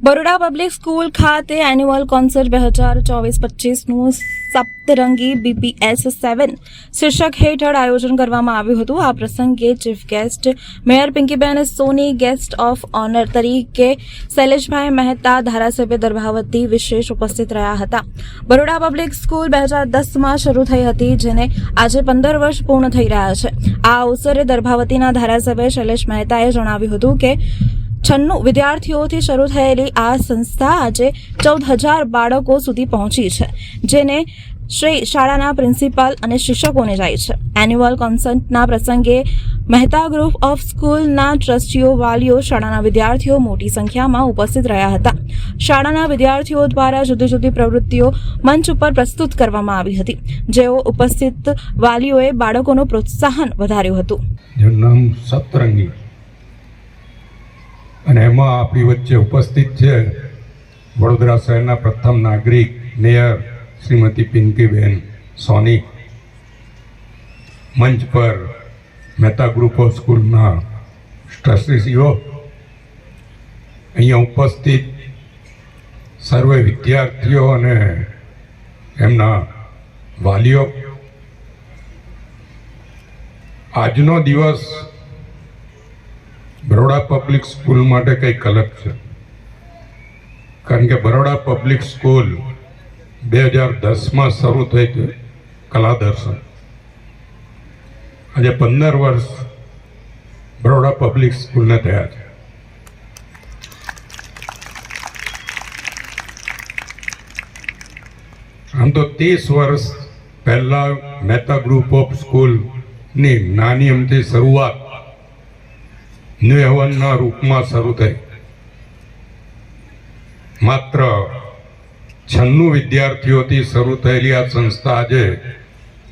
Baroda public school ખાતે annual concert 2024-25નું સપ્તરંગી BPS 7 શીર્ષક હેઠળ આયોજન કરવામાં આવ્યું હતું। આ પ્રસંગે chief guest mayor Pinkiben Soni, guest of honour તરીકે શૈલેષભાઈ મહેતા, ધારાસભ્ય દર્ભાવતી વિશેષ ઉપસ્થિત રહ્યા હતા। બરોડા પબ્લિક સ્કૂલ 2010માં શરૂ થઈ હતી, જેને આજે 15 વર્ષ પૂર્ણ થઈ રહ્યા છે। આ અવસરે દર્ભાવતીના ધારાસભ્ય શૈલેષ મહેતાએ જણાવ્યું હતું કે 96 વિદ્યાર્થીઓથી શરૂ થયેલી આ સંસ્થા આજે 14,000 બાળકો સુધી પહોંચી છે, જેને શ્રી શાળાના પ્રિન્સિપાલ અને શિક્ષકોને જાય છે। એન્યુઅલ કોન્સર્ટના પ્રસંગે મહેતા ગ્રુપ ઓફ સ્કૂલના ટ્રસ્ટીઓ, વાલીઓ, શાળાના વિદ્યાર્થીઓ મોટી સંખ્યામાં ઉપસ્થિત રહ્યા હતા। શાળાના વિદ્યાર્થીઓ દ્વારા જુદી જુદી પ્રવૃત્તિઓ મંચ ઉપર પ્રસ્તુત કરવામાં આવી હતી, જેઓ ઉપસ્થિત વાલીઓએ બાળકોનું પ્રોત્સાહન વધાર્યું હતું। જેનું નામ સપ્તરંગી અને એમાં આપણી વચ્ચે ઉપસ્થિત છે વડોદરા શહેરના પ્રથમ નાગરિક મેયર શ્રીમતી પિંકીબેન સોની, મંચ પર મહેતા ગ્રુપ ઓફ સ્કૂલના ટ્રસ્ટીઓ, અહીંયા ઉપસ્થિત સર્વે વિદ્યાર્થીઓ અને એમના વાલીઓ। આજનો દિવસ બરોડા પબ્લિક સ્કૂલ માટે કંઈક અલગ છે, કારણ કે બરોડા પબ્લિક સ્કૂલ 2010માં શરૂ થઈ હતી કલા દર્શન। આજે 15 વર્ષ બરોડા પબ્લિક સ્કૂલને થયા છે। આમ તો 30 વર્ષ પહેલા મહેતા ગ્રુપ ઓફ સ્કૂલની નાની અમથી શરૂઆત નિવેદનના રૂપમાં શરૂ થઈ। માત્ર 96 વિદ્યાર્થીઓથી શરૂ થયેલી આ સંસ્થા આજે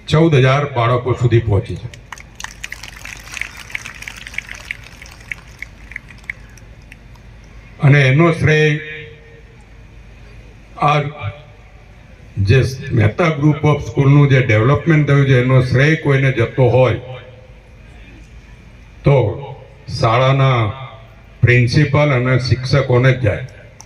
14,000 બાળકો સુધી પહોંચી છે। અને એનો શ્રેય આ જે મહેતા ગ્રુપ ઓફ સ્કૂલનું જે ડેવલપમેન્ટ થયું છે એનો શ્રેય કોઈને જતો હોય તો શાળાના પ્રિન્સિપાલ અને શિક્ષકોને જ જાય।